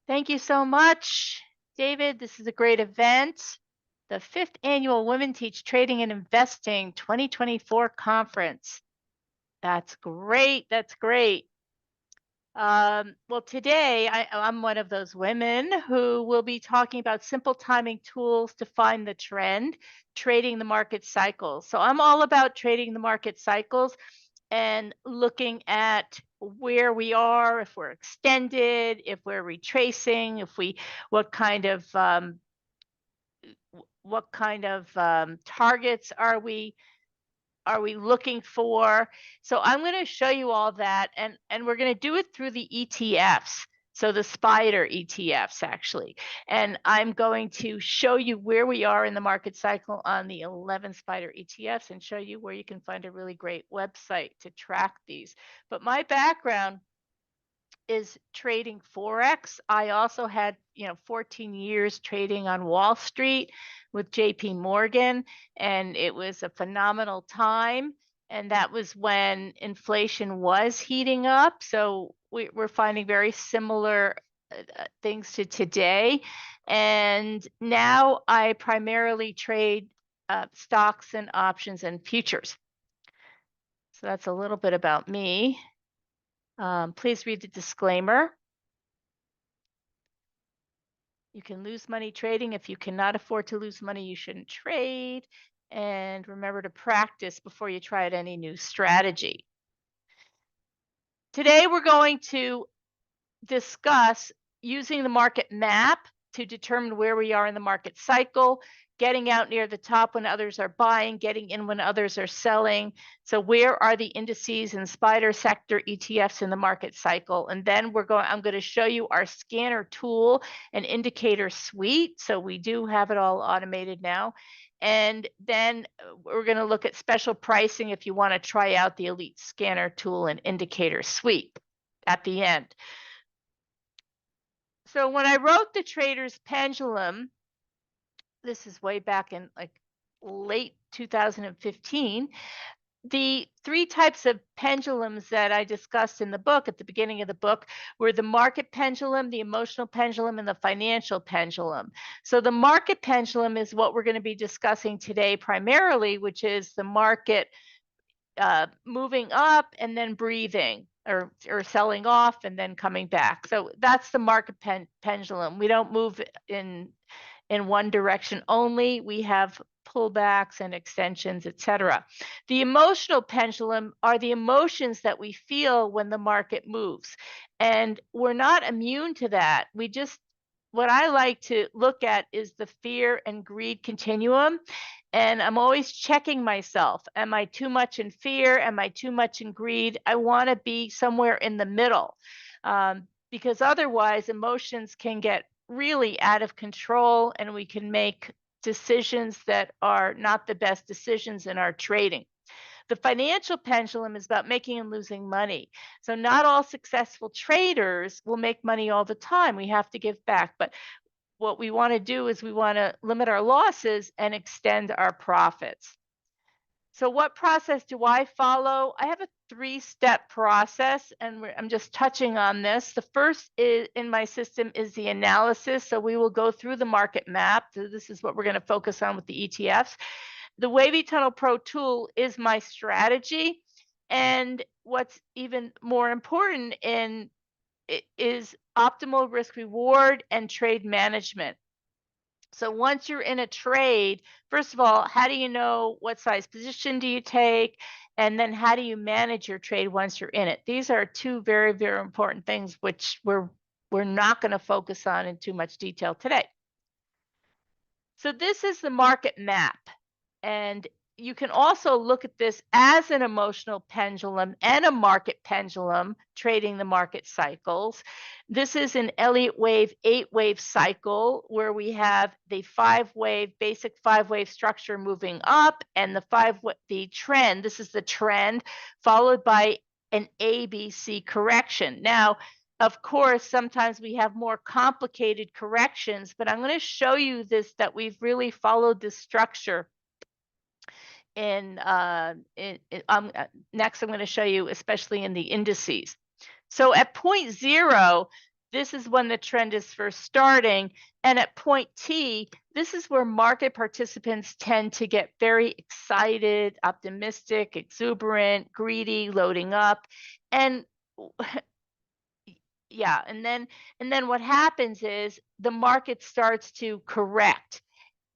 Thank you so much, David. This is a great event. The fifth annual Women Teach Trading and Investing 2024 conference. That's great. That's great. Well, today I'm one of those women who will be talking about simple timing tools to find the trend, trading the market cycles. So I'm all about trading the market cycles and looking at where we are, if we're extended, if we're retracing, what kind of targets are we looking for? So I'm going to show you all that, and we're going to do it through the ETFs. So the spider ETFs actually, and I'm going to show you where we are in the market cycle on the 11 spider ETFs and show you where you can find a really great website to track these. But my background is trading Forex. I also had, 14 years trading on Wall Street with JP Morgan, and it was a phenomenal time. And that was when inflation was heating up. So we're finding very similar things to today. And now I primarily trade stocks and options and futures. So that's a little bit about me. Please read the disclaimer. You can lose money trading. If you cannot afford to lose money, you shouldn't trade. And remember to practice before you try out any new strategy. Today, we're going to discuss using the market map to determine where we are in the market cycle, getting out near the top when others are buying, getting in when others are selling. So where are the indices and spider sector ETFs in the market cycle? And then I'm going to show you our scanner tool and indicator suite. So we do have it all automated now. And then we're going to look at special pricing if you want to try out the Elite Scanner tool and indicator suite at the end. So when I wrote the Trader's Pendulum, this is way back in like late 2015, the three types of pendulums that I discussed in the book at the beginning of the book were the market pendulum, the emotional pendulum, and the financial pendulum. So the market pendulum is what we're going to be discussing today primarily, which is the market moving up and then breathing, or selling off and then coming back. So that's the market pendulum. We don't move in one direction only. We have pullbacks and extensions, etc. The emotional pendulum are the emotions that we feel when the market moves. And we're not immune to that. What I like to look at is the fear and greed continuum. And I'm always checking myself. Am I too much in fear? Am I too much in greed? I want to be somewhere in the middle, because otherwise emotions can get really out of control and we can make decisions that are not the best decisions in our trading. The financial pendulum is about making and losing money. So not all successful traders will make money all the time. We have to give back. But what we want to do is we want to limit our losses and extend our profits. So what process do I follow? I have a 3-step process, and I'm just touching on this. The first in my system is the analysis. So we will go through the market map. So this is what we're going to focus on with the ETFs. The Wavy Tunnel Pro tool is my strategy. And what's even more important is optimal risk reward and trade management. So once you're in a trade, first of all, how do you know what size position do you take? And then how do you manage your trade once you're in it? These are two very, very important things, which we're not going to focus on in too much detail today. So this is the market map. And you can also look at this as an emotional pendulum and a market pendulum, trading the market cycles. This is an Elliott Wave 8-wave cycle where we have the basic 5-wave structure moving up, and the trend. This is the trend followed by an ABC correction. Now, of course, sometimes we have more complicated corrections, but I'm going to show you that we've really followed this structure. Next, I'm going to show you, especially in the indices. So at point 0, this is when the trend is first starting. And at point T, this is where market participants tend to get very excited, optimistic, exuberant, greedy, loading up. And yeah, and then what happens is the market starts to correct.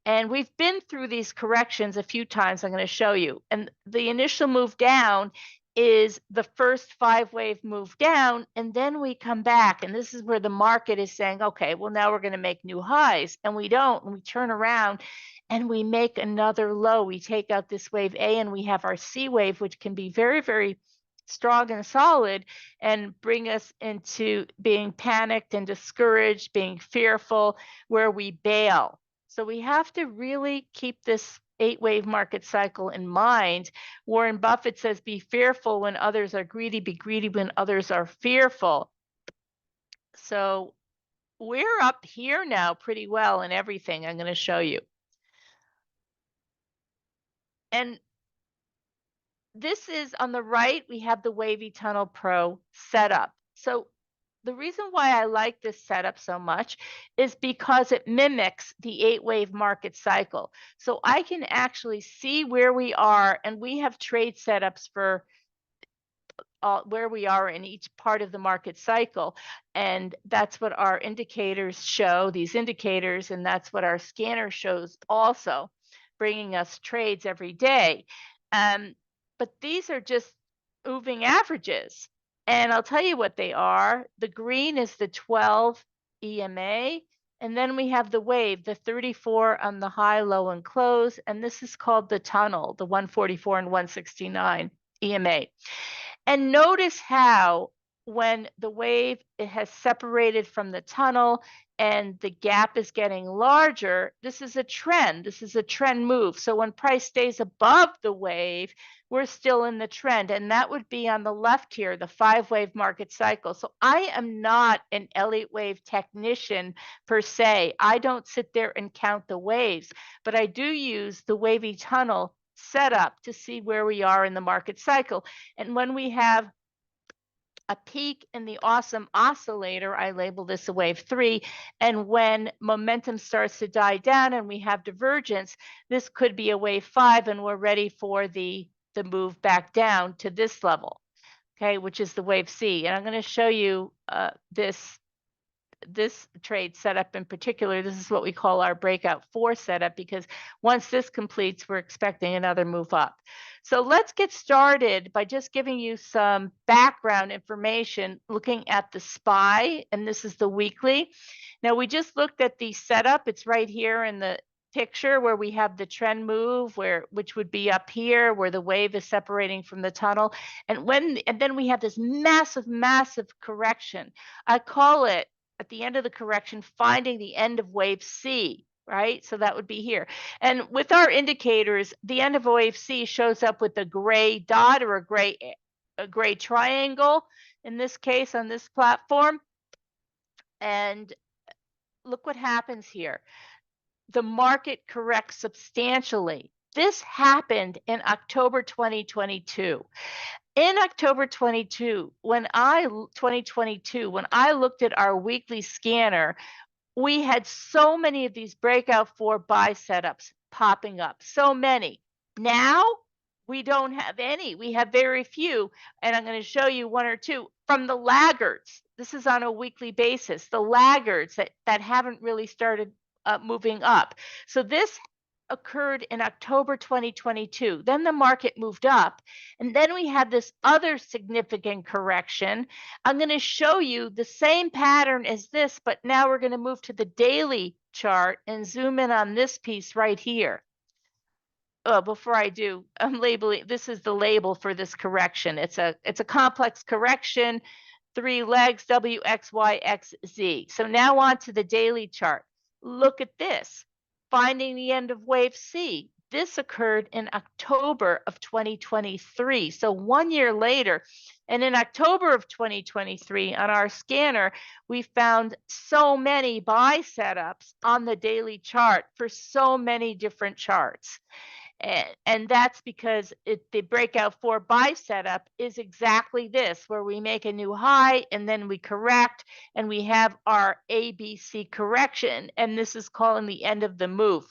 And we've been through these corrections a few times. I'm going to show you. And the initial move down is the first 5-wave move down, and then we come back. And this is where the market is saying, okay, well, now we're going to make new highs. And we don't. And we turn around and we make another low. We take out this wave A and we have our C wave, which can be very, very strong and solid and bring us into being panicked and discouraged, being fearful, where we bail. So we have to really keep this 8-wave market cycle in mind. Warren Buffett says, be fearful when others are greedy, be greedy when others are fearful. So we're up here now pretty well in everything I'm going to show you. And this is on the right, we have the Wavy Tunnel Pro setup. So the reason why I like this setup so much is because it mimics the 8-wave market cycle. So I can actually see where we are, and we have trade setups for where we are in each part of the market cycle. And that's what our indicators show, these indicators, and that's what our scanner shows also, bringing us trades every day. But these are just moving averages. And I'll tell you what they are. The green is the 12 EMA. And then we have the wave, the 34 on the high, low, and close. And this is called the tunnel, the 144 and 169 EMA. And notice how when the wave has separated from the tunnel and the gap is getting larger, this is a trend. This is a trend move. So when price stays above the wave, we're still in the trend. And that would be on the left here, the 5-wave market cycle. So I am not an Elliott Wave technician per se. I don't sit there and count the waves, but I do use the wavy tunnel setup to see where we are in the market cycle. And when we have a peak in the awesome oscillator, I label this a wave 3, and when momentum starts to die down and we have divergence, this could be a wave 5, and we're ready for the move back down to this level, okay, which is the wave C. And I'm going to show you this trade setup in particular. This is what we call our breakout 4 setup, because once this completes, we're expecting another move up. So let's get started by just giving you some background information, looking at the SPY, and this is the weekly. Now we just looked at the setup. It's right here in the picture where we have the trend move, which would be up here where the wave is separating from the tunnel. And then we have this massive correction. I call it, at the end of the correction, finding the end of wave C, right? So that would be here. And with our indicators, the end of wave C shows up with a gray dot or a gray triangle, in this case on this platform. And look what happens here. The market corrects substantially. This happened in October 2022. In October 2022, when I looked at our weekly scanner, we had so many of these breakout 4 buy setups popping up, so many. Now we don't have any. We have very few, and I'm going to show you 1 or 2 from the laggards. This is on a weekly basis, the laggards that haven't really started moving up. So this occurred in October 2022. Then the market moved up, and then we had this other significant correction. I'm going to show you the same pattern as this, but now we're going to move to the daily chart and zoom in on this piece right here. Oh, before I do, I'm labeling, this is the label for this correction. It's a complex correction, 3 legs, W, X, Y, X, Z. So now on to the daily chart. Look at this. Finding the end of wave C. This occurred in October of 2023, so 1 year later. And in October of 2023, on our scanner, we found so many buy setups on the daily chart for so many different charts. And that's because the breakout 4 buy setup is exactly this, where we make a new high and then we correct and we have our ABC correction. And this is calling the end of the move.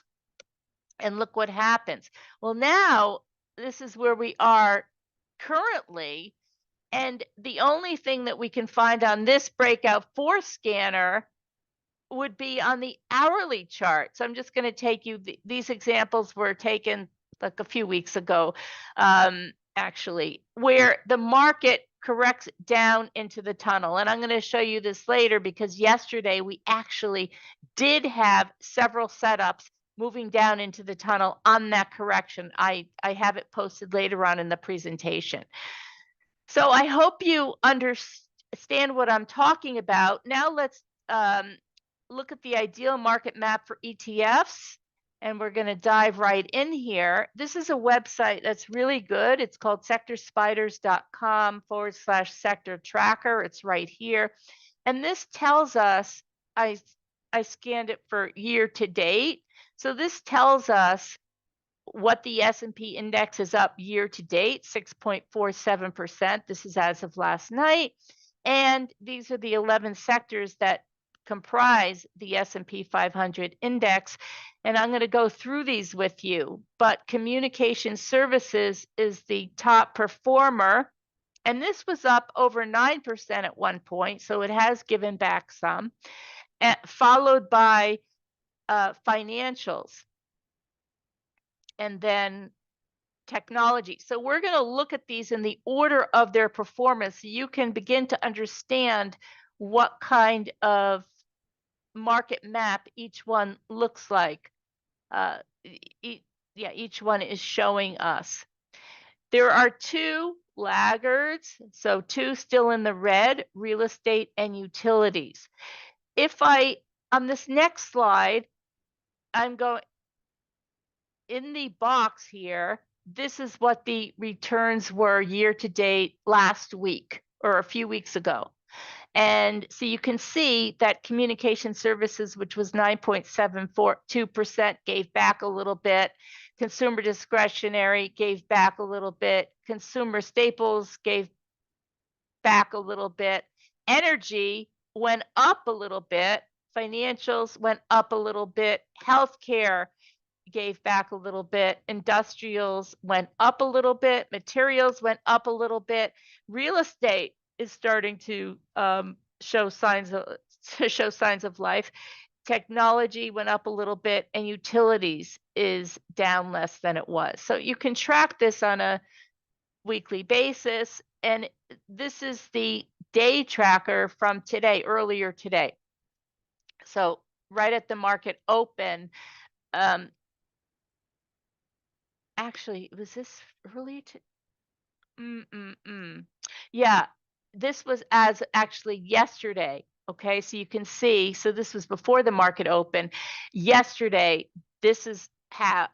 And look what happens. Well, now this is where we are currently. And the only thing that we can find on this breakout 4 scanner would be on the hourly chart. So I'm just going to take you, these examples were taken like a few weeks ago, actually, where the market corrects down into the tunnel. And I'm going to show you this later because yesterday we actually did have several setups moving down into the tunnel on that correction. I have it posted later on in the presentation. So I hope you understand what I'm talking about. Now let's look at the ideal market map for ETFs, and we're going to dive right in here. This is a website that's really good. It's called sectorspiders.com/sector tracker. It's right here. And this tells us, I scanned it for year to date. So this tells us what the S&P index is up year to date, 6.47%. This is as of last night. And these are the 11 sectors that comprise the S&P 500 index. And I'm going to go through these with you. But communication services is the top performer. And this was up over 9% at one point. So it has given back some, followed by financials, and then technology. So we're going to look at these in the order of their performance so you can begin to understand what kind of market map each one looks like. Each one is showing us. There are two laggards, so two still in the red, real estate and utilities. On this next slide, I'm going in the box here, this is what the returns were year to date last week or a few weeks ago. And so you can see that communication services, which was 9.742%, gave back a little bit. Consumer discretionary gave back a little bit. Consumer staples gave back a little bit. Energy went up a little bit. Financials went up a little bit. Healthcare gave back a little bit. Industrials went up a little bit. Materials went up a little bit. Real estate is starting to show signs of life. Technology went up a little bit, and utilities is down less than it was. So you can track this on a weekly basis, and this is the day tracker from today, earlier today. So right at the market open, actually, was this early to? Yeah, this was as actually yesterday. Okay, so you can see, so this was before the market open. Yesterday, this is how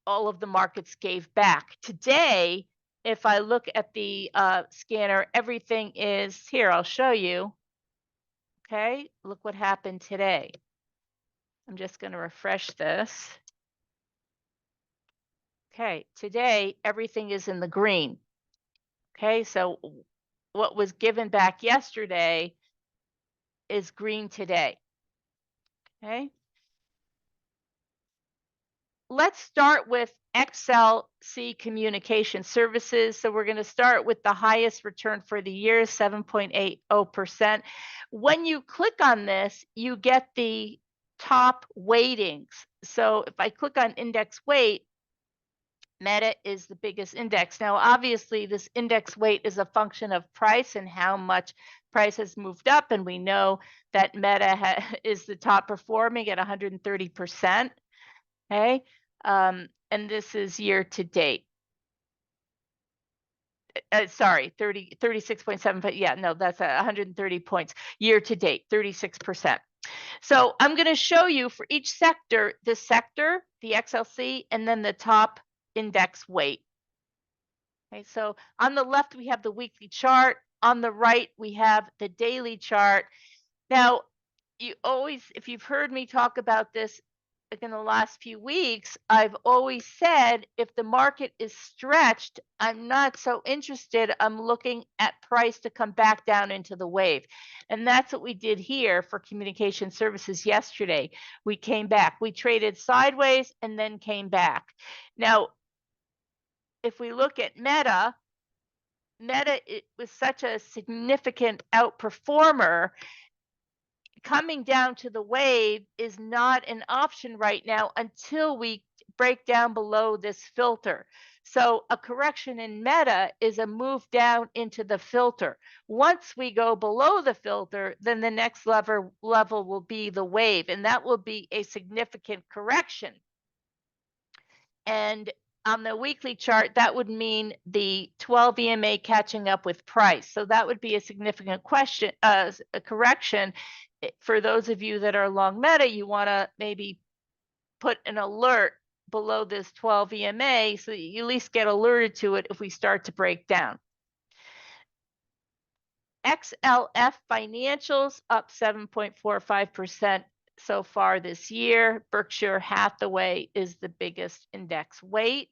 all of the markets gave back. Today, if I look at the scanner, everything is here. I'll show you. Okay, look what happened today. I'm just going to refresh this. Okay, today, everything is in the green. Okay, so what was given back yesterday is green today. Okay. Let's start with XLC Communication Services. So we're going to start with the highest return for the year, 7.80%. When you click on this, you get the top weightings. So if I click on index weight, Meta is the biggest index. Now, obviously, this index weight is a function of price and how much price has moved up. And we know that Meta is the top performing at 130%. Okay. And this is year to date. Sorry, 36.7, but yeah, no, that's 130 points year to date, 36%. So I'm going to show you for each sector, the XLC, and then the top index weight. Okay, so on the left, we have the weekly chart. On the right, we have the daily chart. Now, you always, if you've heard me talk about this, like in the last few weeks, I've always said if the market is stretched, I'm not so interested. I'm looking at price to come back down into the wave. And that's what we did here for communication services yesterday. We came back. We traded sideways and then came back. Now, if we look at Meta, it was such a significant outperformer. Coming down to the wave is not an option right now until we break down below this filter. So a correction in Meta is a move down into the filter. Once we go below the filter, then the next level will be the wave, and that will be a significant correction. And on the weekly chart, that would mean the 12 EMA catching up with price. So that would be a significant question, a correction. For those of you that are long Meta, you want to maybe put an alert below this 12 EMA so that you at least get alerted to it if we start to break down. XLF financials up 7.45% so far this year. Berkshire Hathaway is the biggest index weight.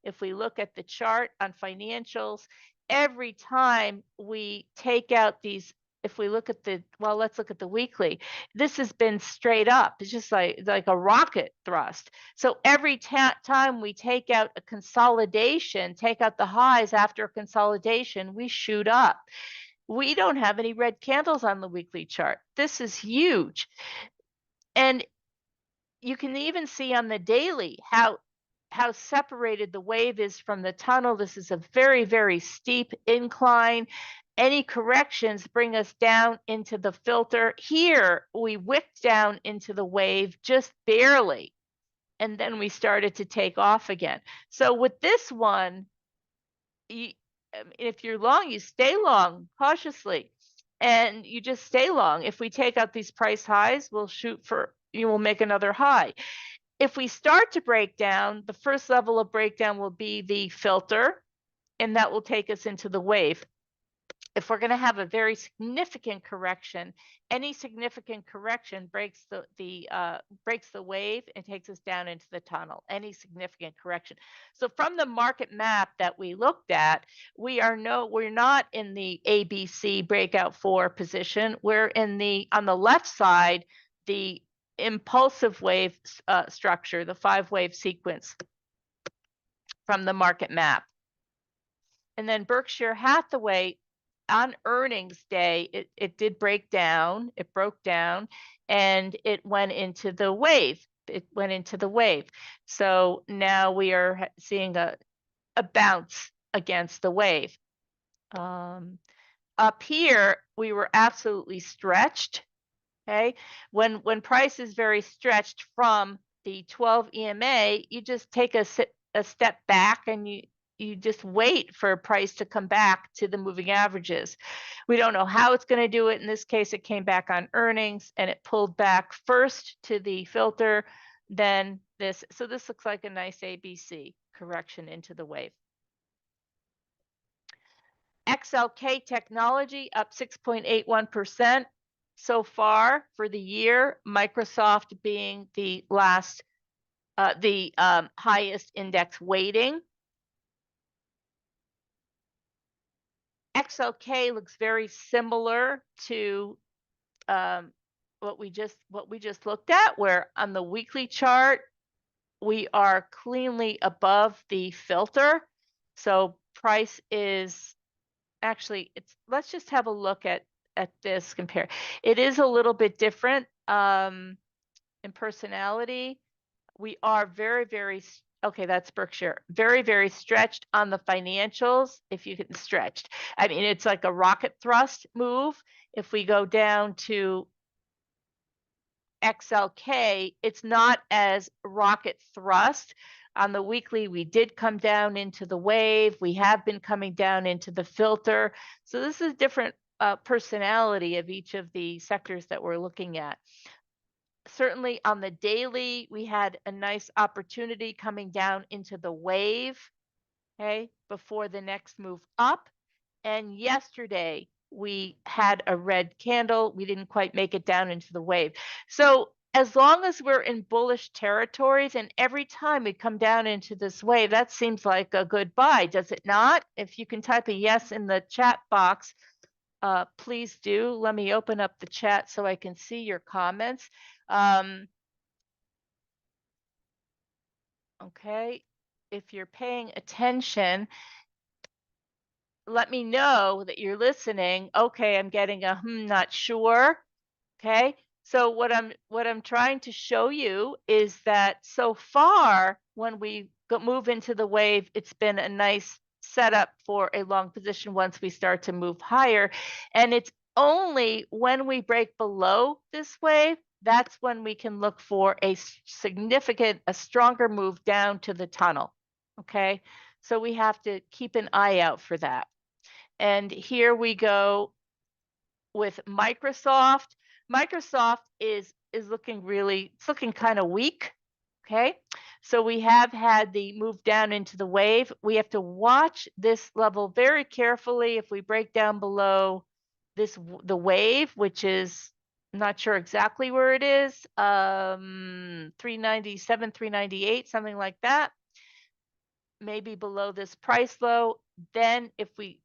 If we look at the chart on financials, every time we take out these, if we look at the, well, let's look at the weekly. This has been straight up. It's just like a rocket thrust. So every time we take out a consolidation, take out the highs after a consolidation, we shoot up. We don't have any red candles on the weekly chart. This is huge. And you can even see on the daily how separated the wave is from the tunnel. This is a very, very steep incline. Any corrections bring us down into the filter. Here, we wicked down into the wave just barely, and then we started to take off again. So with this one, if you're long, you stay long cautiously, and you just stay long. If we take out these price highs, we'll shoot for, you will make another high. If we start to break down, the first level of breakdown will be the filter, and that will take us into the wave. If we're going to have a very significant correction, any significant correction breaks the wave and takes us down into the tunnel. Any significant correction. So from the market map that we looked at, we're not in the ABC breakout 4 position. We're in on the left side, the impulsive wave structure, the 5-wave sequence from the market map. And then Berkshire Hathaway, on earnings day, it did break down. It broke down and it went into the wave. So now we are seeing a bounce against the wave. Up here, we were absolutely stretched. Okay, when price is very stretched from the 12 EMA, you just take a step back and you just wait for a price to come back to the moving averages. We don't know how it's going to do it. In this case, it came back on earnings and it pulled back first to the filter, then this. So this looks like a nice ABC correction into the wave. XLK Technology up 6.81% so far for the year. Microsoft being the last, highest index weighting. XLK looks very similar to what we just looked at, where on the weekly chart we are cleanly above the filter. So price is actually, let's just have a look at this compare. It is a little bit different in personality. We are very, very, okay, that's Berkshire. Very, very stretched on the financials. If you get stretched, I mean, it's like a rocket thrust move. If we go down to XLK, it's not as rocket thrust. On the weekly, we did come down into the wave. We have been coming down into the filter. So this is different personality of each of the sectors that we're looking at. Certainly on the daily, we had a nice opportunity coming down into the wave, okay, before the next move up. And yesterday, we had a red candle. We didn't quite make it down into the wave. So as long as we're in bullish territories and every time we come down into this wave, that seems like a good buy, does it not? If you can type a yes in the chat box, please do. Let me open up the chat so I can see your comments. Okay, if you're paying attention, let me know that you're listening. Okay, I'm getting a not sure. Okay. So what I'm trying to show you is that so far when we move into the wave, it's been a nice setup for a long position once we start to move higher. And it's only when we break below this wave, that's when we can look for a stronger move down to the tunnel. Okay. So we have to keep an eye out for that. And here we go with Microsoft. Microsoft is looking it's looking kind of weak. Okay. So we have had the move down into the wave. We have to watch this level very carefully. If we break down below the wave, which is not sure exactly where it is, 397, 398, something like that, maybe below this price low, then if we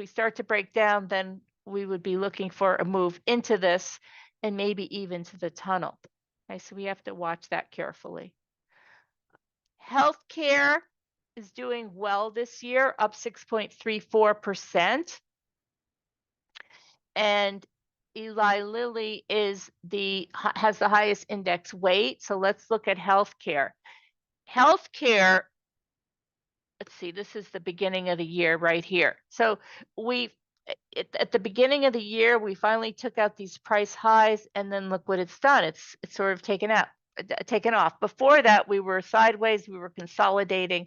start to break down, then we would be looking for a move into this and maybe even to the tunnel. Okay, so we have to watch that carefully. Healthcare is doing well this year, up 6.34%. And Eli Lilly has the highest index weight. So let's look at healthcare. Healthcare, let's see, this is the beginning of the year right here. So at the beginning of the year, we finally took out these price highs, and then look what it's done. It's sort of taken off. Before that, we were sideways, we were consolidating,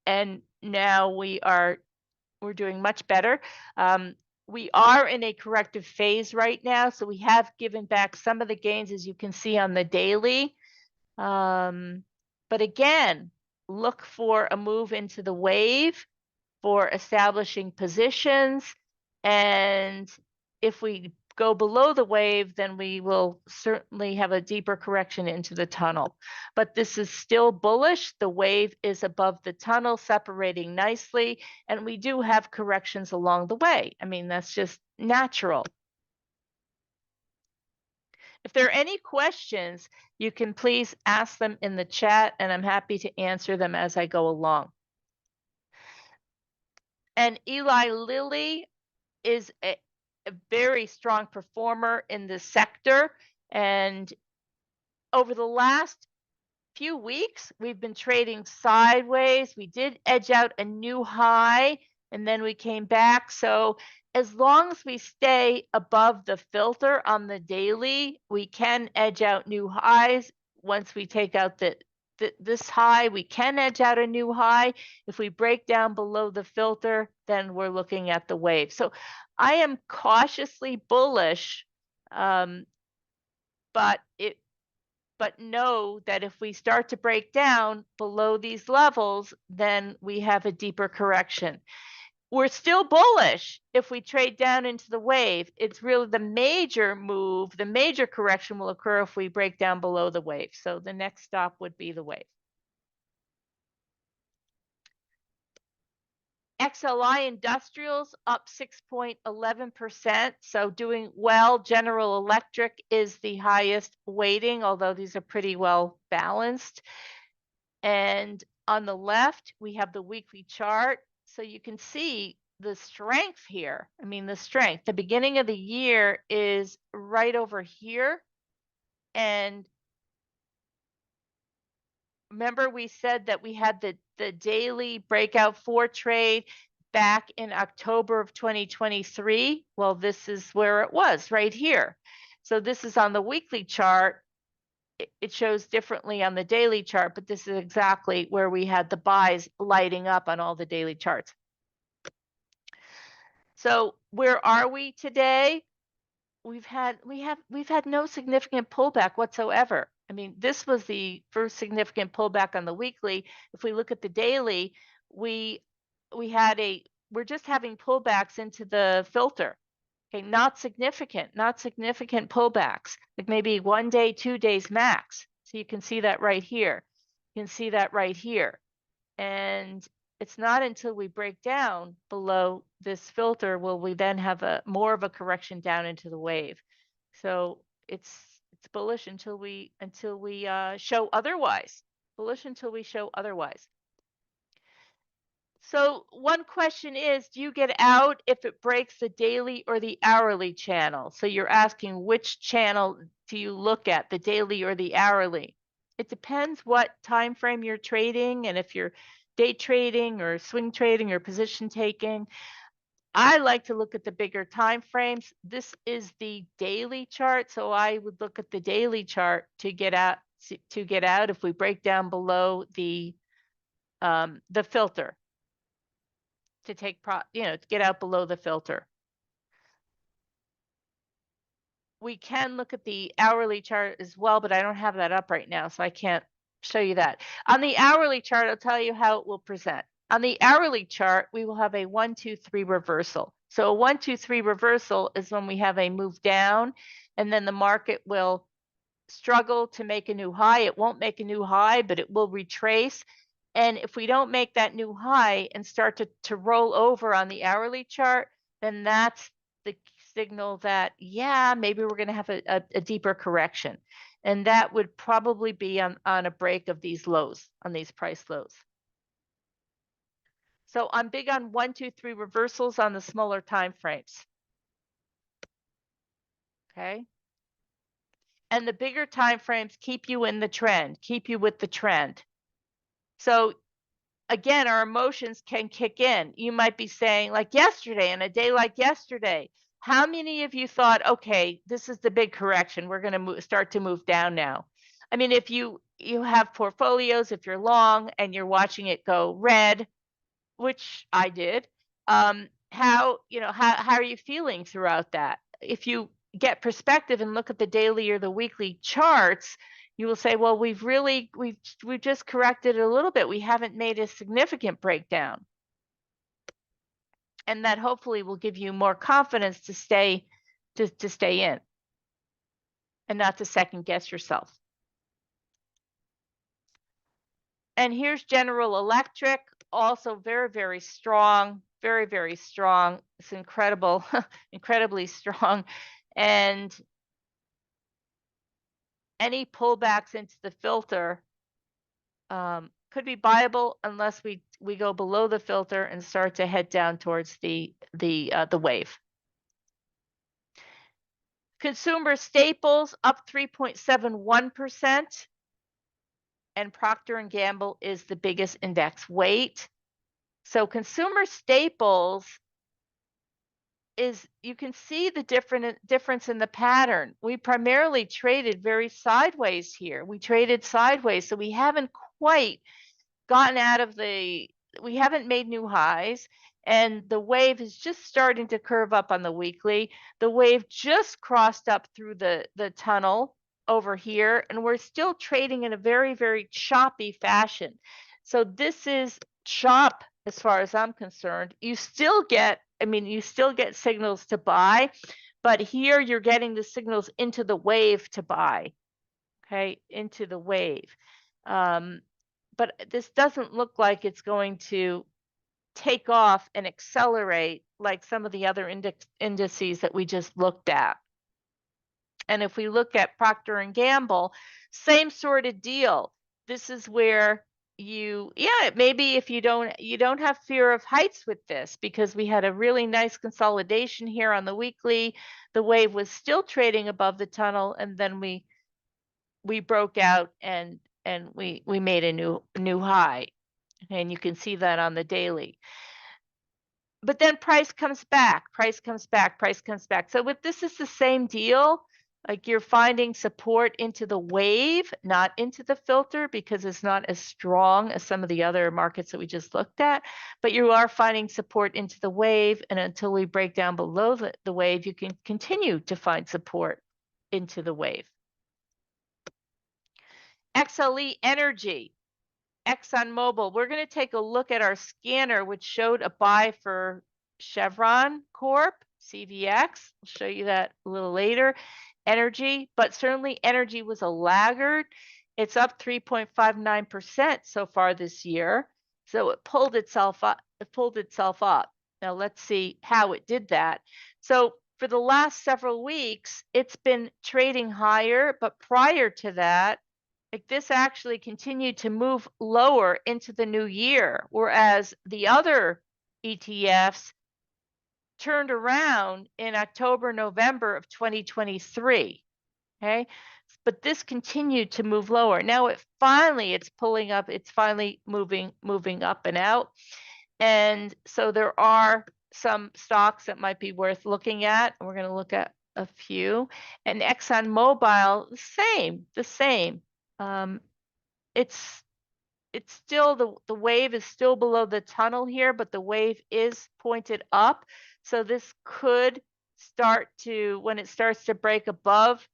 and now we're doing much better. We are in a corrective phase right now, so we have given back some of the gains, as you can see on the daily. But again, look for a move into the wave for establishing positions. And if we go below the wave, then we will certainly have a deeper correction into the tunnel. But this is still bullish. The wave is above the tunnel, separating nicely. And we do have corrections along the way. I mean, that's just natural. If there are any questions, you can please ask them in the chat, and I'm happy to answer them as I go along. And Eli Lilly is a very strong performer in this sector. And over the last few weeks, we've been trading sideways. We did edge out a new high, and then we came back. So as long as we stay above the filter on the daily, we can edge out new highs. Once we take out this high, we can edge out a new high. If we break down below the filter, then we're looking at the wave. So I am cautiously bullish, but know that if we start to break down below these levels, then we have a deeper correction. We're still bullish if we trade down into the wave. It's really the major move, the major correction will occur if we break down below the wave. So the next stop would be the wave. XLI Industrials up 6.11%, so doing well. General Electric is the highest weighting, although these are pretty well balanced. And on the left, we have the weekly chart. So you can see the strength here. I mean, the strength. The beginning of the year is right over here. And remember we said that we had the daily breakout 4 trade back in October of 2023. Well, this is where it was right here. So this is on the weekly chart. It shows differently on the daily chart, but this is exactly where we had the buys lighting up on all the daily charts. So where are we today? We've had no significant pullback whatsoever. I mean, this was the first significant pullback on the weekly. If we look at the daily, we're just having pullbacks into the filter. Okay, not significant pullbacks, like maybe 1 day, 2 days max. So you can see that right here. You can see that right here. And it's not until we break down below this filter will we then have a more of a correction down into the wave. So it's bullish until we show otherwise. Bullish until we show otherwise. So one question is, do you get out if it breaks the daily or the hourly channel? So you're asking which channel do you look at, the daily or the hourly? It depends what time frame you're trading and if you're day trading or swing trading or position taking. I like to look at the bigger time frames. This is the daily chart, so I would look at the daily chart to get out if we break down below the filter. To take to get out below the filter. We can look at the hourly chart as well, but I don't have that up right now, so I can't show you that. On the hourly chart, I'll tell you how it will present. On the hourly chart, we will have a 1, 2, 3 reversal. So a 1, 2, 3 reversal is when we have a move down, and then the market will struggle to make a new high. It won't make a new high, but it will retrace. And if we don't make that new high and start to roll over on the hourly chart, then that's the signal that, yeah, maybe we're going to have a deeper correction. And that would probably be on a break of these lows, on these price lows. So I'm big on 1, 2, 3 reversals on the smaller time frames. Okay. And the bigger time frames keep you in the trend, keep you with the trend. So again, our emotions can kick in. You might be saying, like yesterday, in a day like yesterday, how many of you thought, okay, this is the big correction. We're going to start to move down now. I mean, if you have portfolios, if you're long and you're watching it go red, which I did, how are you feeling throughout that? If you get perspective and look at the daily or the weekly charts, you will say, well, we've just corrected a little bit. We haven't made a significant breakdown. And that hopefully will give you more confidence to stay in and not to second guess yourself. And here's General Electric, also very, very strong, very, very strong. It's incredible, incredibly strong. And any pullbacks into the filter could be viable unless we go below the filter and start to head down towards the wave. Consumer staples up 3.71%, and Procter & Gamble is the biggest index weight. So consumer staples is, you can see the difference in the pattern. We primarily traded very sideways here. We traded sideways, so we haven't quite gotten out of we haven't made new highs, and the wave is just starting to curve up on the weekly. The wave just crossed up through the tunnel over here, and we're still trading in a very, very choppy fashion. So this is chop as far as I'm concerned. You still get signals to buy, but here you're getting the signals into the wave to buy, okay, into the wave. But this doesn't look like it's going to take off and accelerate like some of the other indices that we just looked at. And if we look at Procter & Gamble, same sort of deal. This is where maybe if you don't have fear of heights with this, because we had a really nice consolidation here on the weekly. The wave was still trading above the tunnel, and then we broke out and we made a new high, and you can see that on the daily. But then price comes back. So with this is the same deal. Like, you're finding support into the wave, not into the filter, because it's not as strong as some of the other markets that we just looked at. But you are finding support into the wave, and until we break down below the wave, you can continue to find support into the wave. XLE Energy, ExxonMobil. We're going to take a look at our scanner, which showed a buy for Chevron Corp. CVX, I'll show you that a little later. Energy, but certainly energy was a laggard. It's up 3.59% so far this year. So it pulled itself up. It pulled itself up. Now let's see how it did that. So for the last several weeks, it's been trading higher, but prior to that, like this actually continued to move lower into the new year, whereas the other ETFs turned around in October, November of 2023. Okay. But this continued to move lower. Now it's pulling up, it's finally moving up and out. And so there are some stocks that might be worth looking at. We're going to look at a few. And ExxonMobil, the same. It's still the wave is still below the tunnel here, but the wave is pointed up. So this could start to, when it starts to break above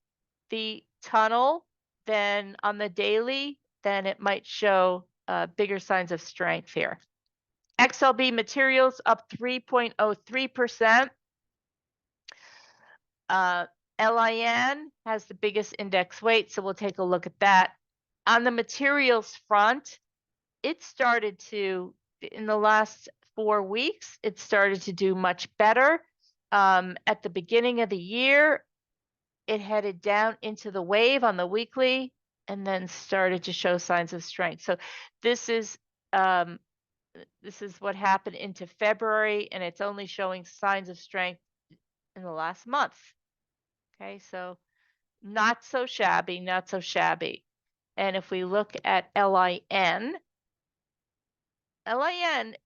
the tunnel, then on the daily, then it might show bigger signs of strength here. XLB Materials up 3.03%. LIN has the biggest index weight, so we'll take a look at that. On the materials front, it started to, in the last 4 weeks, it started to do much better. At the beginning of the year, it headed down into the wave on the weekly and then started to show signs of strength. So this is what happened into February, and it's only showing signs of strength in the last month. Okay, so not so shabby, not so shabby. And if we look at LIN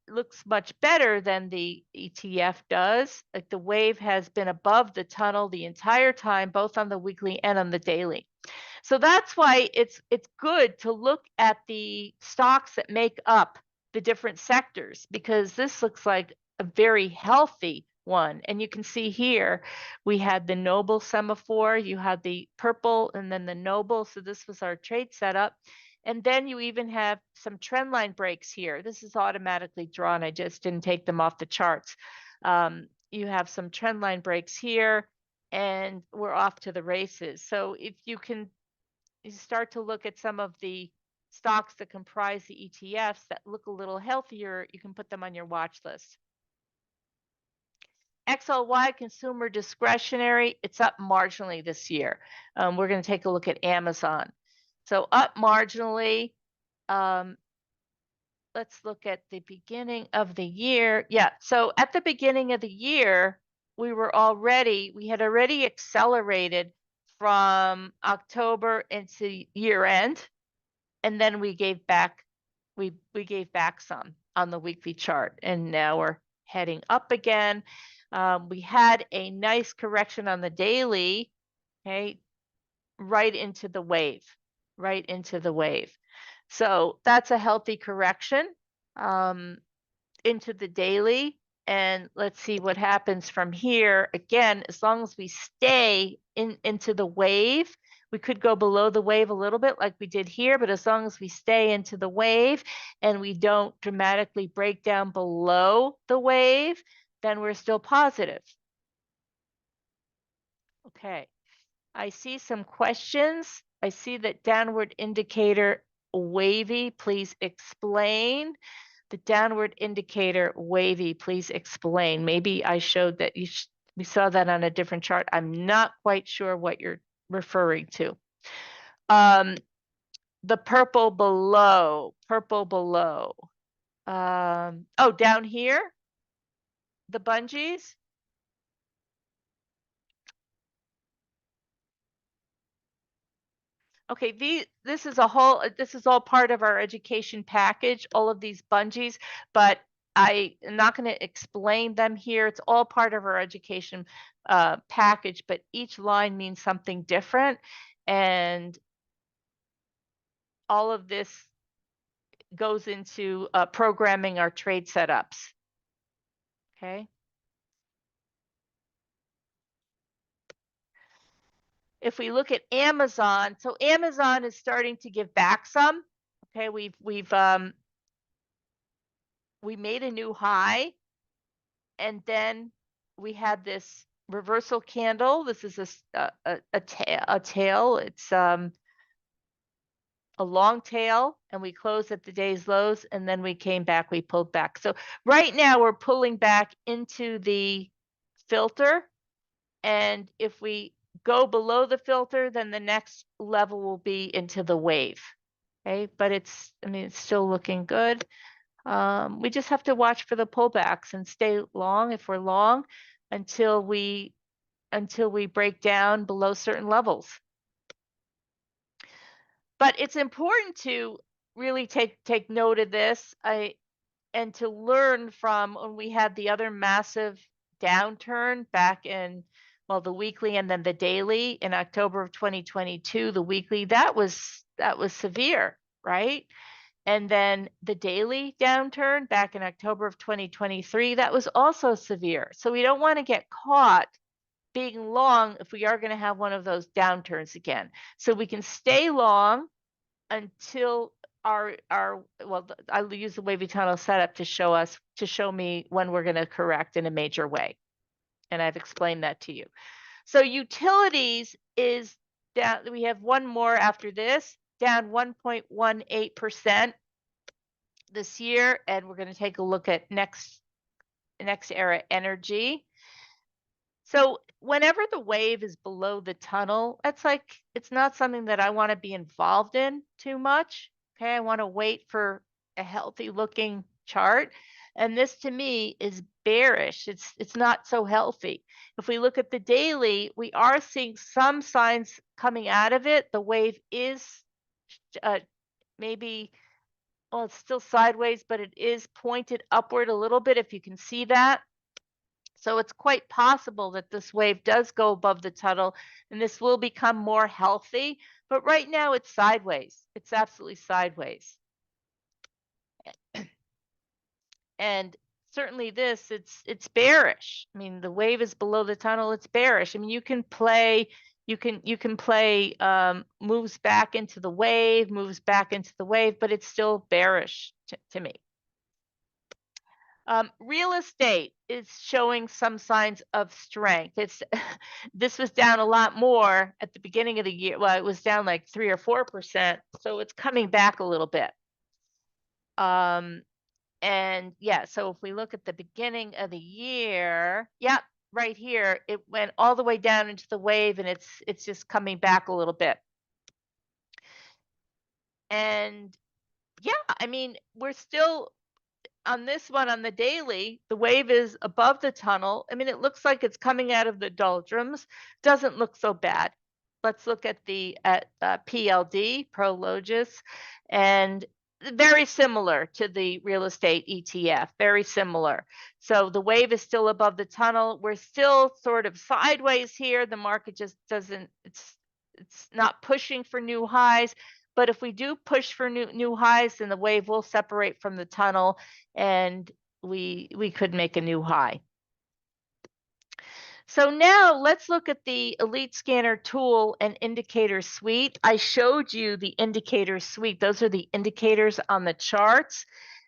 looks much better than the ETF does. Like the wave has been above the tunnel the entire time, both on the weekly and on the daily. So that's why it's good to look at the stocks that make up the different sectors, because this looks like a very healthy one. And you can see here, we had the Noble semaphore, you had the purple and then the Noble. So this was our trade setup. And then you even have some trend line breaks here. This is automatically drawn. I just didn't take them off the charts. You have some trend line breaks here, and we're off to the races. So if you can start to look at some of the stocks that comprise the ETFs that look a little healthier, you can put them on your watch list. XLY consumer discretionary, it's up marginally this year. We're going to take a look at Amazon. So up marginally. Let's look at the beginning of the year. Yeah, so at the beginning of the year, we had already accelerated from October into year end, and then we gave back some on the weekly chart, and now we're heading up again. We had a nice correction on the daily, okay, right into the wave. So that's a healthy correction into the daily. And let's see what happens from here. Again, as long as we stay into the wave, we could go below the wave a little bit like we did here, but as long as we stay into the wave and we don't dramatically break down below the wave, then we're still positive. Okay, I see some questions. I see that downward indicator wavy, please explain. The downward indicator wavy, please explain. Maybe I showed that we saw that on a different chart. I'm not quite sure what you're referring to. The purple below. Oh, down here, the bungees. Okay, this is all part of our education package, all of these bungees, but I am not going to explain them here. It's all part of our education package, but each line means something different. And all of this goes into programming our trade setups. Okay. If we look at Amazon, so Amazon is starting to give back some. Okay, we made a new high, and then we had this reversal candle. This is a tail. It's a long tail, and we closed at the day's lows, and then we came back, we pulled back. So right now we're pulling back into the filter, and if we go below the filter, then the next level will be into the wave. Okay, but I mean, it's still looking good. We just have to watch for the pullbacks and stay long if we're long until we break down below certain levels. But it's important to really take note of this and to learn from when we had the other massive downturn back in, well, the weekly and then the daily in October of 2022. The weekly, that was severe, right? And then the daily downturn back in October of 2023, that was also severe. So we don't want to get caught being long if we are going to have one of those downturns again. So we can stay long until I'll use the wavy tunnel setup to show me when we're going to correct in a major way. And I've explained that to you. So utilities is down. We have one more after this, down 1.18% this year. And we're going to take a look at next era energy. So whenever the wave is below the tunnel, it's not something that I want to be involved in too much. Okay, I want to wait for a healthy looking chart. And this to me is bearish. It's not so healthy. If we look at the daily, we are seeing some signs coming out of it. The wave is maybe, well, it's still sideways, but it is pointed upward a little bit, if you can see that. So it's quite possible that this wave does go above the tunnel and this will become more healthy. But right now it's sideways. It's absolutely sideways. And certainly it's bearish. I mean, the wave is below the tunnel. It's bearish. I mean, you can play moves back into the wave, but it's still bearish to me. Real estate is showing some signs of strength. This was down a lot more at the beginning of the year. Well, it was down like 3 or 4%, so it's coming back a little bit. And yeah, so if we look at the beginning of the year, yeah, right here, it went all the way down into the wave, and it's just coming back a little bit. And yeah, I mean, we're still on this one on the daily, the wave is above the tunnel. I mean, it looks like it's coming out of the doldrums. Doesn't look so bad. Let's look at the PLD, Prologis, and very similar to the real estate ETF, very similar. So the wave is still above the tunnel. We're still sort of sideways here. The market just doesn't, it's not pushing for new highs. But if we do push for new highs, then the wave will separate from the tunnel and we could make a new high. So now let's look at the Elite Scanner tool and indicator suite. I showed you the indicator suite. Those are the indicators on the charts.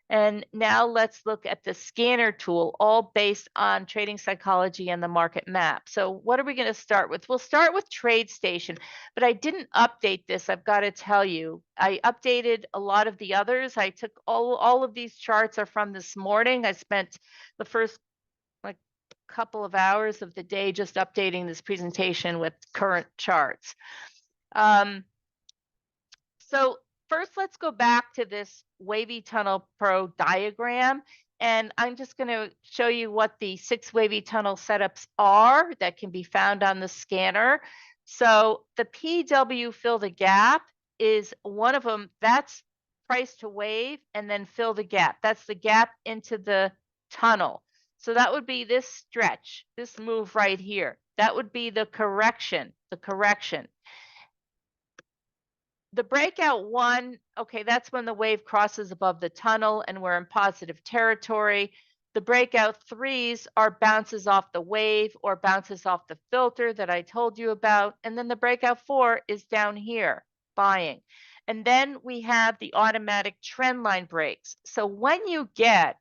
And now let's look at the scanner tool, all based on trading psychology and the market map. So what are we going to start with? We'll start with TradeStation, but I didn't update this. I've got to tell you, I updated a lot of the others. I took all of these charts are from this morning. I spent the first like couple of hours of the day just updating this presentation with current charts. So first, let's go back to this Wavy Tunnel Pro diagram. And I'm just going to show you what the 6 wavy tunnel setups are that can be found on the scanner. So the PW fill the gap is one of them. That's price to wave and then fill the gap. That's the gap into the tunnel. So that would be this stretch, this move right here. That would be the correction, The breakout one, okay, that's when the wave crosses above the tunnel and we're in positive territory. The breakout threes are bounces off the wave or bounces off the filter that I told you about. And then the breakout 4 is down here, buying. And then we have the automatic trend line breaks. So when you get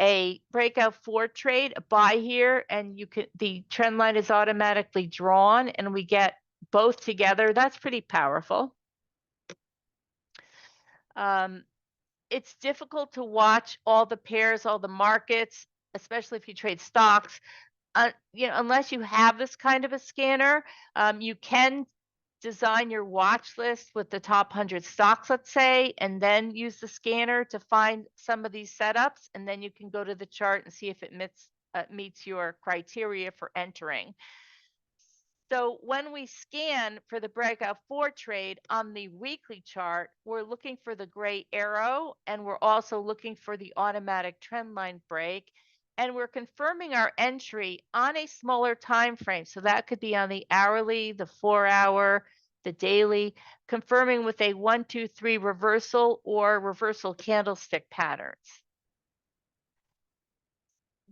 a breakout 4 trade, a buy here, and the trend line is automatically drawn and we get both together, that's pretty powerful. It's difficult to watch all the pairs, all the markets, especially if you trade stocks. Unless you have this kind of a scanner, you can design your watch list with the top 100 stocks, let's say, and then use the scanner to find some of these setups. And then you can go to the chart and see if it meets your criteria for entering. So when we scan for the breakout 4 trade on the weekly chart, we're looking for the gray arrow, and we're also looking for the automatic trend line break. And we're confirming our entry on a smaller time frame. So that could be on the hourly, the 4-hour, the daily, confirming with a 1, 2, 3 reversal or reversal candlestick patterns.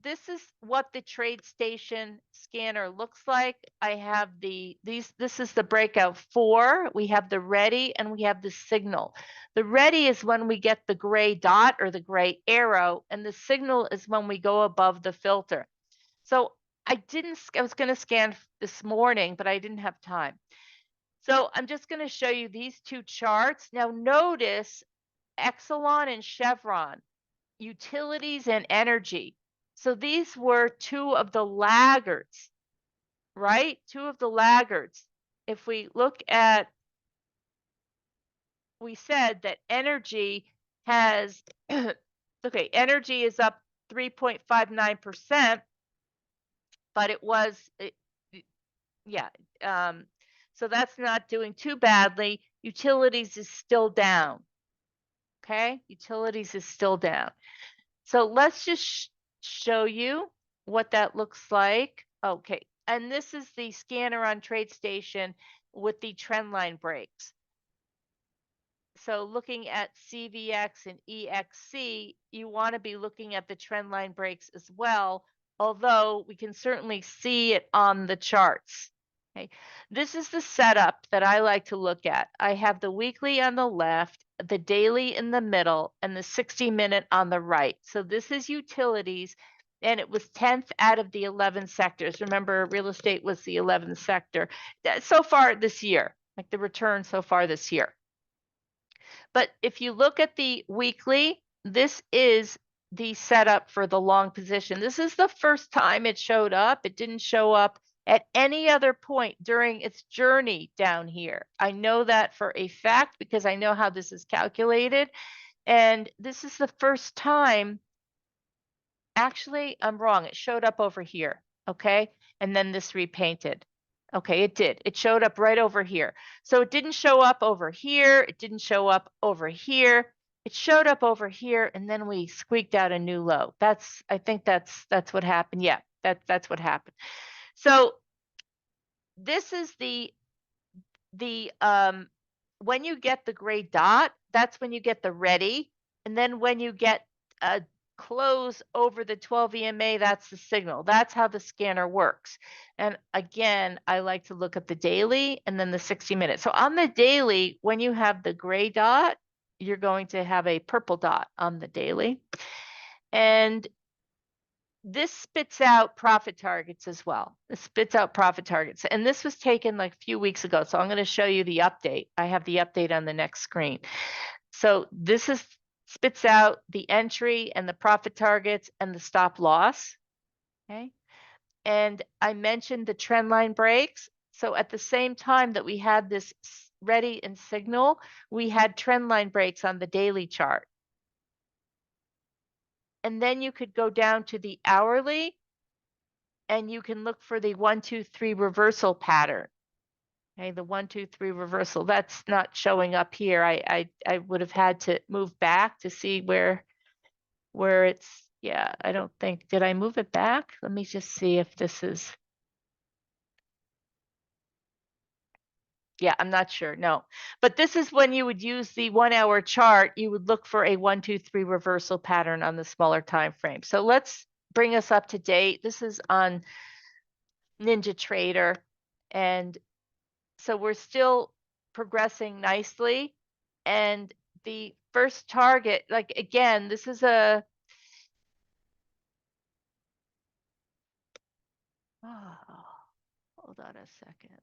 This is what the TradeStation scanner looks like. I have this is the breakout 4. We have the ready and we have the signal. The ready is when we get the gray dot or the gray arrow, and the signal is when we go above the filter. So I was going to scan this morning, but I didn't have time. So I'm just going to show you these two charts. Now notice Exelon and Chevron, utilities and energy. So these were two of the laggards, right? Two of the laggards. If we look at, we said that energy has, okay, energy is up 3.59%, but it was, yeah, so that's not doing too badly. Utilities is still down, okay? Utilities is still down. So let's just show you what that looks like. Okay, and this is the scanner on TradeStation with the trend line breaks. So looking at CVX and EXC, you want to be looking at the trend line breaks as well, although we can certainly see it on the charts. Okay, this is the setup that I like to look at. I have the weekly on the left, the daily in the middle, and the 60-minute on the right. So this is utilities, and it was 10th out of the 11 sectors. Remember, real estate was the 11th sector so far this year, like the return so far this year. But if you look at the weekly, this is the setup for the long position. This is the first time it showed up. It didn't show up at any other point during its journey down here. I know that for a fact because I know how this is calculated. And this is the first time, actually, I'm wrong. It showed up over here, okay? And then this repainted. Okay, it did. It showed up right over here. So it didn't show up over here. It didn't show up over here. It showed up over here, and then we squeaked out a new low. I think that's what happened. Yeah, that's what happened. So this is the when you get the gray dot, that's when you get the ready, and then when you get a close over the 12 EMA, that's the signal. That's how the scanner works. And again, I like to look at the daily and then the 60 minutes. So on the daily, when you have the gray dot, you're going to have a purple dot on the daily. And this spits out profit targets as well. It spits out profit targets. And this was taken like a few weeks ago. So I'm going to show you the update. I have the update on the next screen. So this spits out the entry and the profit targets and the stop loss. Okay. And I mentioned the trend line breaks. So at the same time that we had this ready and signal, we had trend line breaks on the daily chart. And then you could go down to the hourly and you can look for the 1, 2, 3 reversal pattern. Okay, the 1, 2, 3 reversal. That's not showing up here. I would have had to move back to see where it's, yeah, I don't think, did I move it back? Let me just see if this is, yeah, I'm not sure, no. But this is when you would use the 1-hour chart, you would look for a 1, 2, 3 reversal pattern on the smaller time frame. So let's bring us up to date. This is on NinjaTrader, and so we're still progressing nicely. And the first target, like again, this is Hold on a second.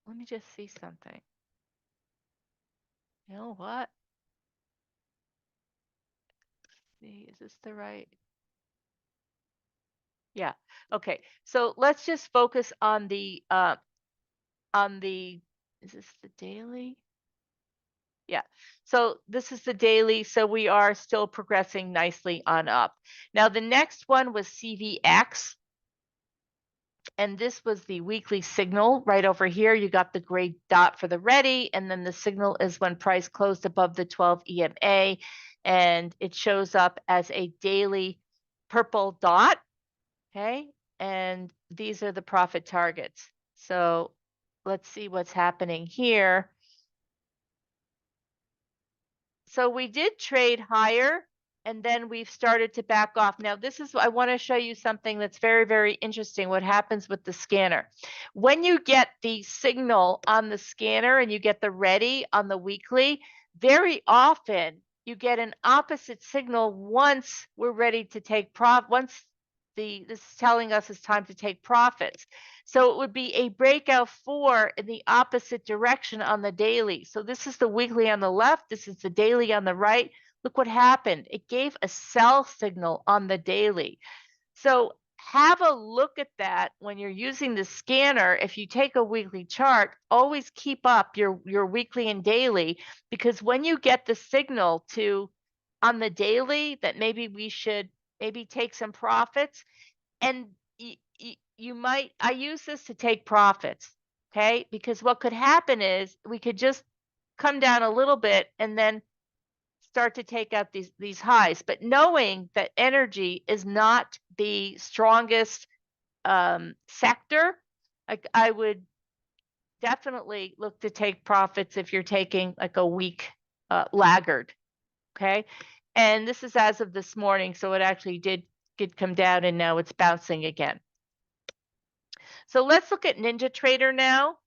Let me just see something. You know what? See, is this the right? Yeah. Okay. So let's just focus on the is this the daily? Yeah. So this is the daily. So we are still progressing nicely on up. Now the next one was CVX. And this was the weekly signal right over here. You got the gray dot for the ready, and then the signal is when price closed above the 12 EMA, and it shows up as a daily purple dot. Okay. And these are the profit targets. So let's see what's happening here. So we did trade higher, and then we've started to back off. Now, this is, I want to show you something that's very, very interesting, what happens with the scanner. When you get the signal on the scanner and you get the ready on the weekly, very often you get an opposite signal once we're ready to take profit, once this is telling us it's time to take profits. So it would be a breakout 4 in the opposite direction on the daily. So this is the weekly on the left. This is the daily on the right. Look what happened. It gave a sell signal on the daily. So have a look at that when you're using the scanner. If you take a weekly chart, always keep up your weekly and daily, because when you get the signal to on the daily that maybe we should maybe take some profits, and you might, I use this to take profits, okay? Because what could happen is we could just come down a little bit and then start to take out these highs. But knowing that energy is not the strongest sector, I would definitely look to take profits if you're taking like a weak laggard, okay? And this is as of this morning, so it actually did come down, and now it's bouncing again. So let's look at NinjaTrader now.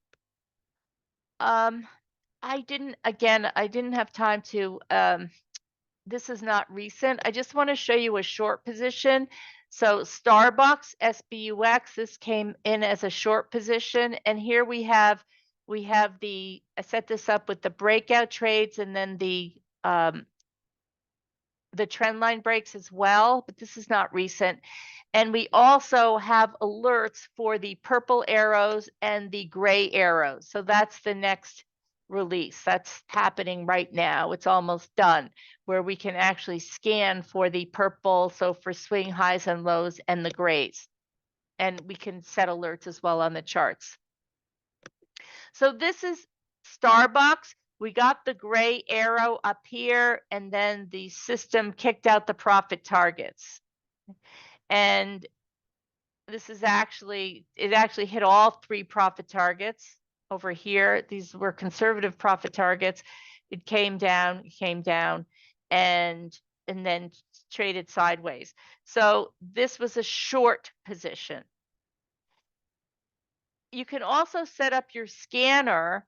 I didn't have time to, this is not recent. I just want to show you a short position. So Starbucks, SBUX, this came in as a short position. And here we have I set this up with the breakout trades and then the trend line breaks as well, but this is not recent. And we also have alerts for the purple arrows and the gray arrows. So that's the next release. That's happening right now. It's almost done, where we can actually scan for the purple, so for swing highs and lows, and the grays. And we can set alerts as well on the charts. So this is Starbucks. We got the gray arrow up here, and then the system kicked out the profit targets. And this is actually, it actually hit all 3 profit targets over here. These were conservative profit targets. It came down, and then traded sideways. So this was a short position. You can also set up your scanner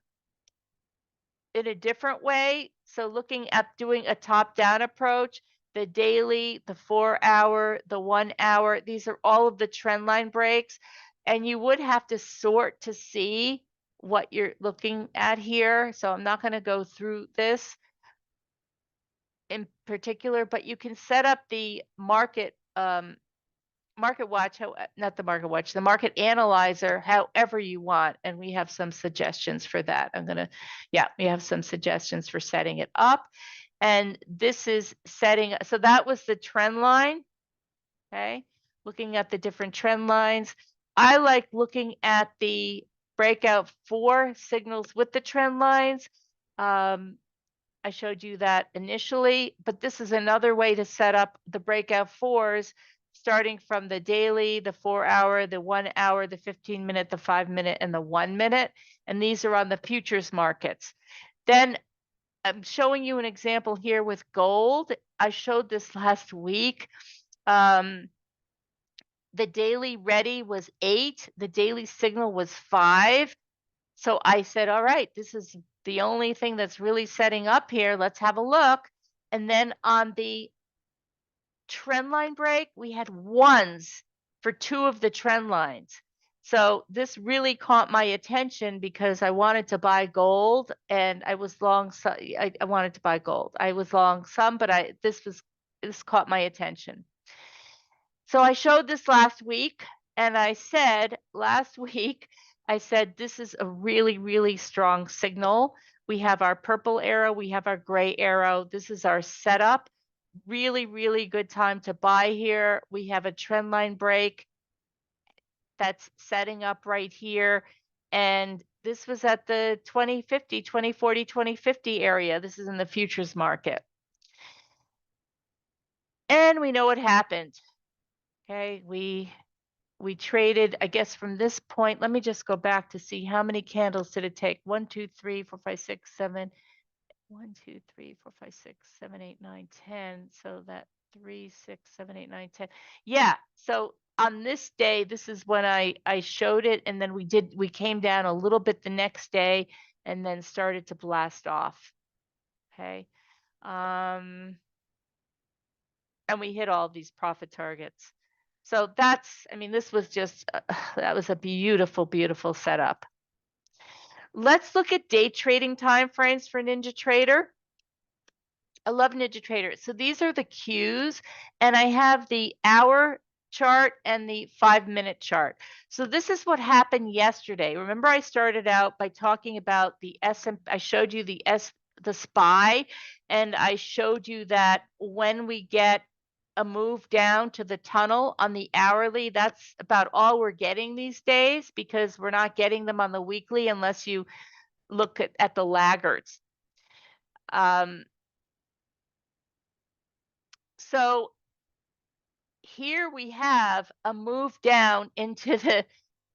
in a different way. So looking at doing a top-down approach, the daily, the 4-hour, the 1-hour, these are all of the trend line breaks. And you would have to sort to see what you're looking at here. So I'm not going to go through this in particular, but you can set up the market watch, not the market watch, the market analyzer, however you want. And we have some suggestions for that. We have some suggestions for setting it up. And this is setting, so that was the trend line. Okay. Looking at the different trend lines. I like looking at the breakout 4 signals with the trend lines. I showed you that initially, but this is another way to set up the breakout 4s, starting from the daily, the 4-hour, the 1-hour, the 15-minute, the 5-minute, and the 1-minute. And these are on the futures markets. Then I'm showing you an example here with gold. I showed this last week. The daily ready was 8. The daily signal was 5. So I said, all right, this is the only thing that's really setting up here. Let's have a look. And then on the trend line break, we had 1s for 2 of the trend lines. So this really caught my attention because I wanted to buy gold and I was long. I wanted to buy gold. I was long some, but this caught my attention. So I showed this last week and I said last week, I said, this is a really, really strong signal. We have our purple arrow, we have our gray arrow. This is our setup. Really, really good time to buy here. We have a trend line break that's setting up right here. And this was at the 2050, 2040, 2050 area. This is in the futures market. And we know what happened. Okay, we traded, I guess from this point, let me just go back to see how many candles did it take. 1, 2, 3, 4, 5, 6, 7. 1, 2, 3, 4, 5, 6, 7, 8, 9, 10. So that 3, 6, 7, 8, 9, 10. Yeah. So on this day, this is when I showed it, and then we came down a little bit the next day and then started to blast off. Okay. And we hit all of these profit targets. So that's, I mean, this was just, that was a beautiful, beautiful setup. Let's look at day trading time frames for NinjaTrader. I love NinjaTrader. So these are the Qs, and I have the hour chart and the 5-minute chart. So this is what happened yesterday. Remember, I started out by talking about the I showed you the SPY, and I showed you that when we get a move down to the tunnel on the hourly, that's about all we're getting these days because we're not getting them on the weekly unless you look at the laggards. So here we have a move down into the,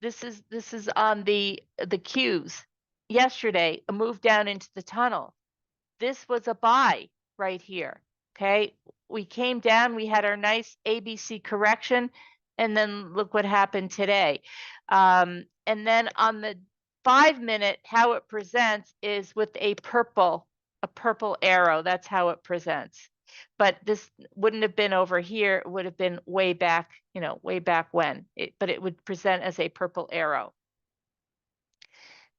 this is on the Qs yesterday, a move down into the tunnel. This was a buy right here. Okay. We came down, we had our nice ABC correction, and then look what happened today. And then on the 5-minute, how it presents is with a purple arrow. That's how it presents. But this wouldn't have been over here. It would have been way back, way back when. But it would present as a purple arrow.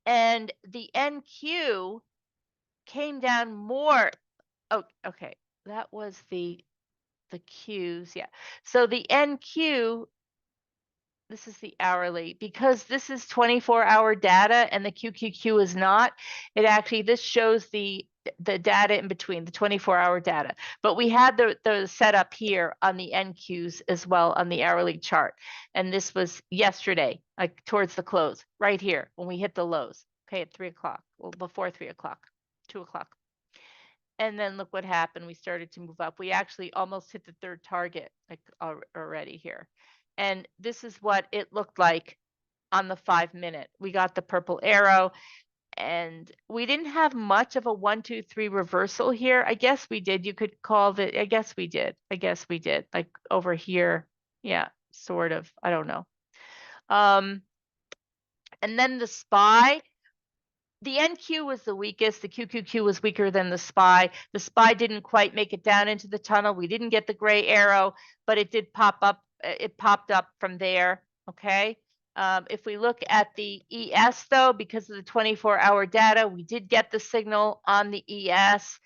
And the NQ came down more. Oh, okay. That was the Qs. Yeah. So the NQ, this is the hourly, because this is 24-hour data and the QQQ is not. It actually, this shows the data in between, the 24-hour data. But we had the setup here on the NQs as well on the hourly chart. And this was yesterday, like towards the close, right here when we hit the lows. Okay, at 3 o'clock, well, before 3 o'clock, 2 o'clock. And then look what happened. We started to move up. We actually almost hit the third target like already here. And this is what it looked like on the 5-minute. We got the purple arrow and we didn't have much of a 1, 2, 3 reversal here. I guess we did. You could call it. I guess we did. Like over here. Yeah, sort of. I don't know. And then the SPY. The NQ was the weakest. The QQQ was weaker than the SPY. The SPY didn't quite make it down into the tunnel. We didn't get the gray arrow, but it did pop up. It popped up from there. Okay. If we look at the ES though, because of the 24-hour data, we did get the signal on the ES.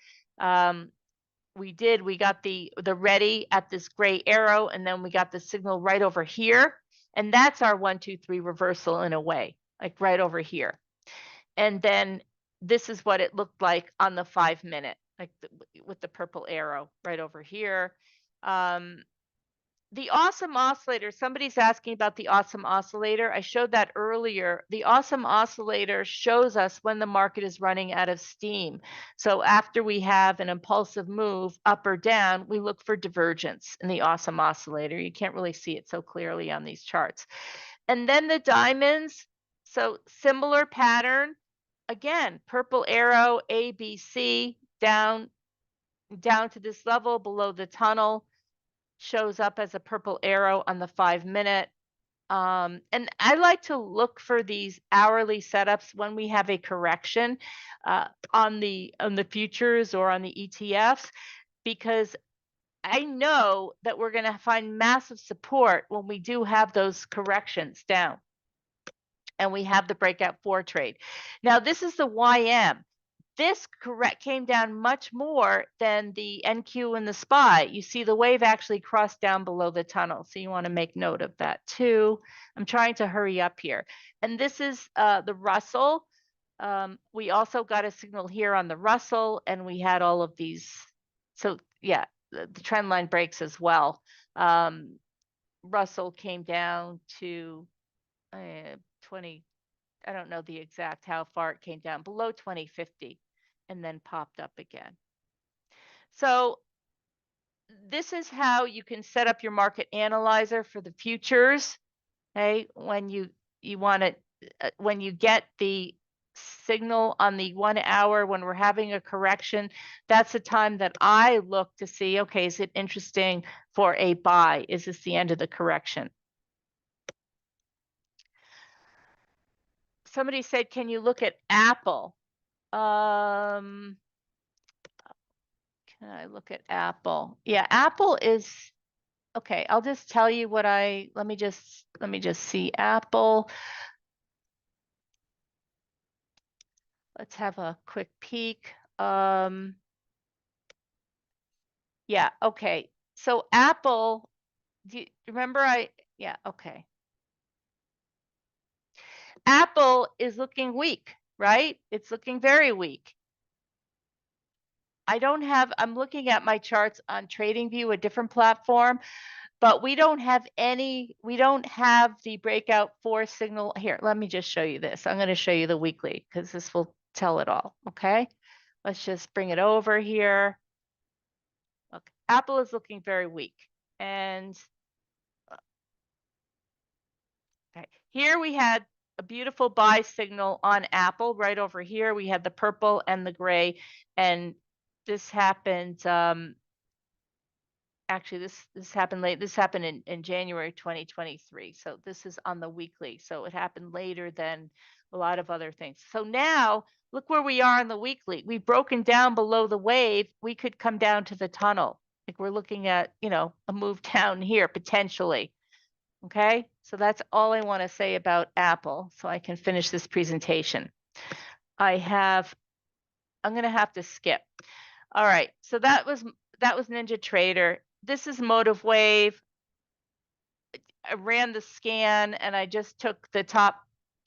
We got the ready at this gray arrow, and then we got the signal right over here. And that's our 1, 2, 3 reversal in a way, like right over here. And then this is what it looked like on the 5-minute, like with the purple arrow right over here. The awesome oscillator, somebody's asking about the awesome oscillator. I showed that earlier. The awesome oscillator shows us when the market is running out of steam. So after we have an impulsive move up or down, we look for divergence in the awesome oscillator. You can't really see it so clearly on these charts. And then the diamonds, so similar pattern. Again, purple arrow, ABC, down to this level below the tunnel, shows up as a purple arrow on the 5-minute. And I like to look for these hourly setups when we have a correction on the futures or on the ETFs, because I know that we're going to find massive support when we do have those corrections down and we have the breakout 4 trade. Now, this is the YM. This came down much more than the NQ and the SPY. You see the wave actually crossed down below the tunnel. So you want to make note of that too. I'm trying to hurry up here. And this is the Russell. We also got a signal here on the Russell, and we had all of these. So yeah, the trend line breaks as well. Russell came down to 20. I don't know the exact how far it came down, below 2050, and then popped up again. So this is how you can set up your market analyzer for the futures. Okay, when you want to, when you get the signal on the 1 hour when we're having a correction, that's the time that I look to see, okay, is it interesting for a buy? Is this the end of the correction? Somebody said, can you look at Apple? Can I look at Apple? Yeah, Apple is okay. I'll just tell you what let me just see Apple. Let's have a quick peek. Yeah, okay. So Apple, do you remember yeah, okay. Apple is looking weak, right? It's looking very weak. I'm looking at my charts on TradingView, a different platform, but we don't have the breakout 4 signal here. Let me just show you this. I'm going to show you the weekly because this will tell it all. Okay. Let's just bring it over here. Look, Apple is looking very weak. And okay, here we had a beautiful buy signal on Apple right over here. We had the purple and the gray, and this happened actually this happened late. This happened in January 2023. So this is on the weekly. So it happened later than a lot of other things. So now look where we are on the weekly. We've broken down below the wave. We could come down to the tunnel. Like we're looking at, a move down here potentially. Okay. So that's all I want to say about Apple. So I can finish this presentation. I'm going to have to skip. All right. So that was Ninja Trader. This is Motive Wave. I ran the scan and I just took the top,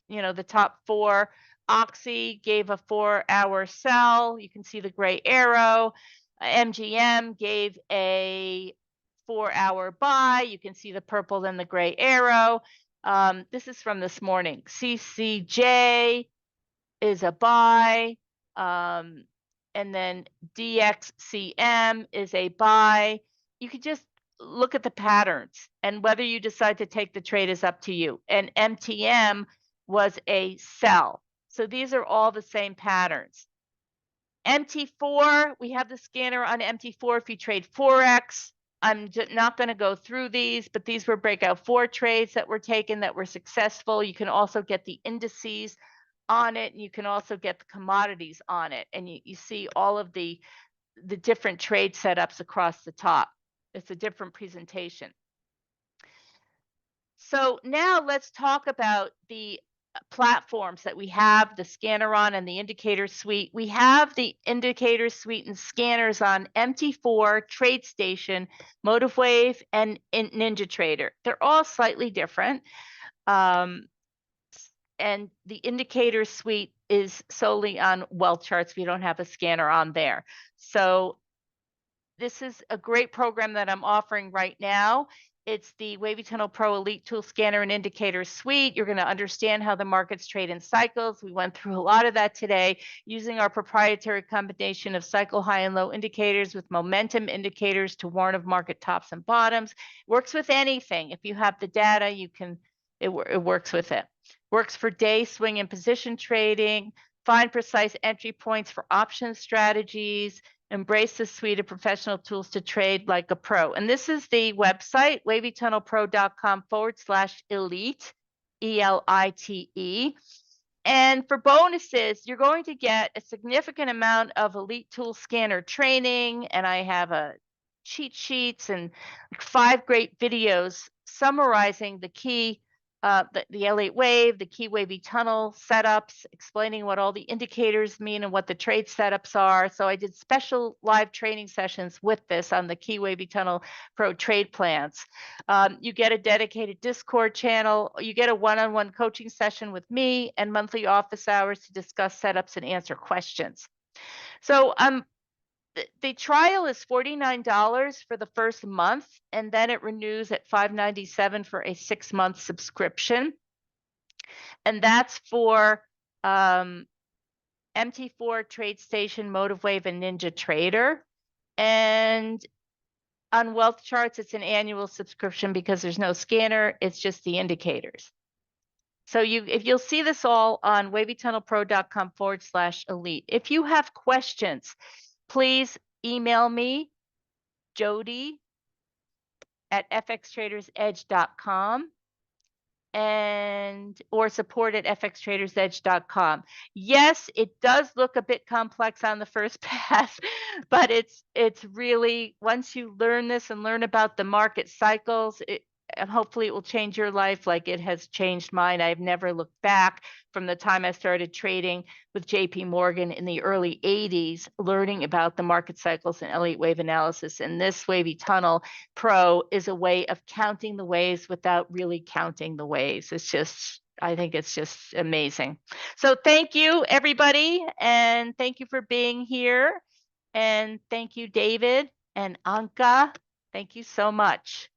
the top 4. Oxy gave a 4-hour sell. You can see the gray arrow. MGM gave a 4-hour buy. You can see the purple and the gray arrow. This is from this morning. CCJ is a buy. And then DXCM is a buy. You could just look at the patterns, and whether you decide to take the trade is up to you. And MTM was a sell. So these are all the same patterns. MT4, we have the scanner on MT4 if you trade Forex. I'm not going to go through these, but these were breakout 4 trades that were taken that were successful. You can also get the indices on it, and you can also get the commodities on it, and you see all of the different trade setups across the top. It's a different presentation. So now let's talk about the platforms that we have the scanner on and the indicator suite. We have the indicator suite and scanners on MT4, TradeStation, Motive Wave, and Ninja Trader. They're all slightly different. And the indicator suite is solely on wealth charts. We don't have a scanner on there. So this is a great program that I'm offering right now. It's the Wavy Tunnel Pro Elite Tool Scanner and Indicator Suite. You're going to understand how the markets trade in cycles. We went through a lot of that today using our proprietary combination of cycle high and low indicators with momentum indicators to warn of market tops and bottoms. Works with anything. If you have the data, it works with it. Works for day swing and position trading. Find precise entry points for option strategies. Embrace the suite of professional tools to trade like a pro. And this is the website, wavytunnelpro.com/elite, ELITE. And for bonuses, you're going to get a significant amount of Elite Tool Scanner training. And I have a cheat sheets and 5 great videos summarizing the key, the Elliott Wave, the key wavy tunnel setups, explaining what all the indicators mean and what the trade setups are. So I did special live training sessions with this on the key wavy tunnel pro trade plans. You get a dedicated Discord channel. You get a one-on-one coaching session with me and monthly office hours to discuss setups and answer questions. So the trial is $49 for the first month, and then it renews at $597 for a 6-month subscription. And that's for MT4, TradeStation, MotiveWave, and Ninja Trader. And on Wealth Charts, it's an annual subscription because there's no scanner. It's just the indicators. So if you'll see this all on wavytunnelpro.com/elite. If you have questions, please email me, Jody at fxtradersedge.com or support at fxtradersedge.com. Yes, it does look a bit complex on the first pass, but it's really, once you learn this and learn about the market cycles, hopefully it will change your life like it has changed mine. I've never looked back from the time I started trading with JP Morgan in the early 80s, learning about the market cycles and Elliott Wave Analysis. And this Wavy Tunnel Pro is a way of counting the waves without really counting the waves. It's just, I think it's just amazing. So thank you, everybody. And thank you for being here. And thank you, David and Anka. Thank you so much.